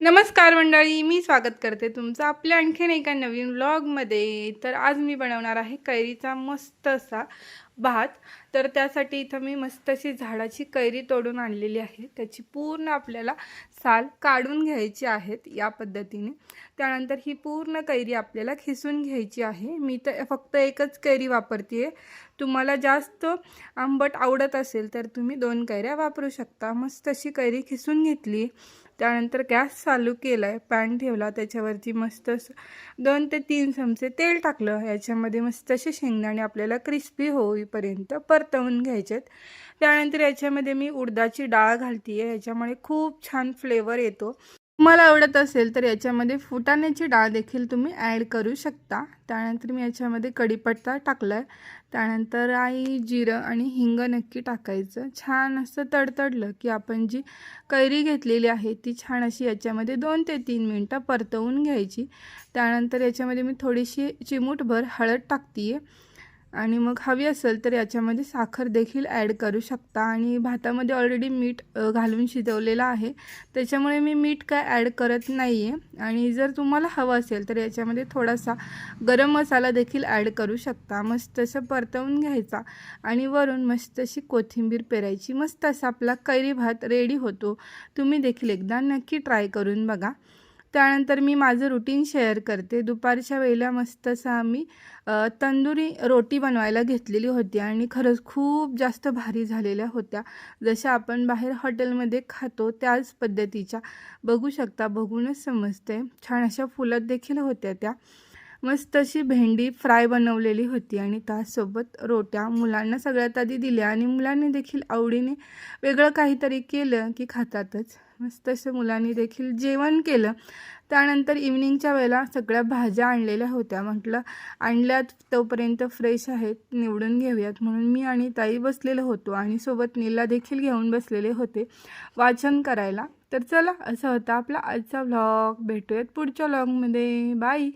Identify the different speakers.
Speaker 1: नमस्कार मंडळी, मी स्वागत करते तुमचं आपल्या आणखीन एका नवीन व्लॉगमध्ये। तर आज मी बनवणार आहे कैरीचा मस्त असा भात। तर त्यासाठी इथं मी मस्त अशी झाडाची कैरी तोडून आणलेली आहे। त्याची पूर्ण आपल्याला साल काढून घ्यायची आहेत या पद्धतीने। त्यानंतर ही पूर्ण कैरी आपल्याला खिसून घ्यायची आहे। मी तर फक्त एकच कैरी वापरते। तुम्हाला जास्त आंबट आवडत असेल तर तुम्ही 2 कैऱ्या वापरू शकता। मस्त अशी कैरी खिसून घेतली। त्यानंतर गॅस चालू केलाय, पॅन ठेवला, त्याच्यावरती मस्त 2 ते 3 चमचे तेल टाकलं। याच्यामध्ये मस्त असे शेंगदाणे आपल्याला क्रिस्पी होईपर्यंत परतवून घ्यायचेत। त्यानंतर याच्यामध्ये मी उडदाची डाळ घालतीये, याच्यामुळे खूप छान फ्लेवर येतो। तुम्हाला आवडत असेल तर याच्यामध्ये फुटाण्याची डाळ देखील तुम्ही ॲड करू शकता। त्यानंतर मी याच्यामध्ये कढीपत्ता टाकलाय। त्यानंतर राई, जिरं आणि हिंग नक्की टाकायचं। छान असं तडतडलं की आपण जी कैरी घेतलेली आहे ती छान अशी याच्यामध्ये 2 ते 3 मिनिटं परतवून घ्यायची। त्यानंतर याच्यामध्ये मी थोडीशी चिमूटभर हळद टाकतीये आणि मग हवी असेल तर याच्यामध्ये साखर देखील ॲड करू शकता। आणि भातामध्ये ऑलरेडी मीठ घालून शिजवलेलं आहे, त्याच्यामुळे मी मीठ काय ॲड करत नाही आहे। आणि जर तुम्हाला हवं असेल तर याच्यामध्ये थोडासा गरम मसाला देखील ॲड करू शकता। मस्त असं परतवून घ्यायचा आणि वरून मस्त अशी कोथिंबीर पेरायची। मस्त असा आपला कैरी भात रेडी होतो। तुम्ही देखील एकदा नक्की ट्राय करून बघा। त्यानंतर मी माझं रुटीन शेअर करते। दुपारच्या वेळेला मस्त असं आम्ही तंदुरी रोटी बनवायला घेतलेली होती आणि खरंच खूप जास्त भारी झालेल्या होत्या। जशा आपण बाहेर हॉटेलमध्ये खातो त्याच पद्धतीच्या, बघू शकता, बघूनच समजते। छान अशा फुलत देखील होत्या त्या। मस्त अशी भेंडी फ्राय बनवलेली होती आणि त्यासोबत रोट्या मुलांना सगळ्यात आधी दिल्या आणि मुलांनी देखील आवडीने वेगळं काहीतरी केलं की खातातच। मस्त असं मुलांनी देखील जेवण केलं। त्यानंतर इव्हनिंगच्या वेळेला सगळ्या भाज्या आणलेल्या होत्या। म्हटलं आणल्यात तोपर्यंत फ्रेश आहेत, निवडून घेऊयात, म्हणून मी आणि ताई बसलेलो होतो आणि सोबत नीलला देखील घेऊन बसलेले होते वाचन करायला। तर चला, असा होता आपला आजचा व्लॉग। भेटूयात पुढच्या व्लॉगमध्ये। बाय।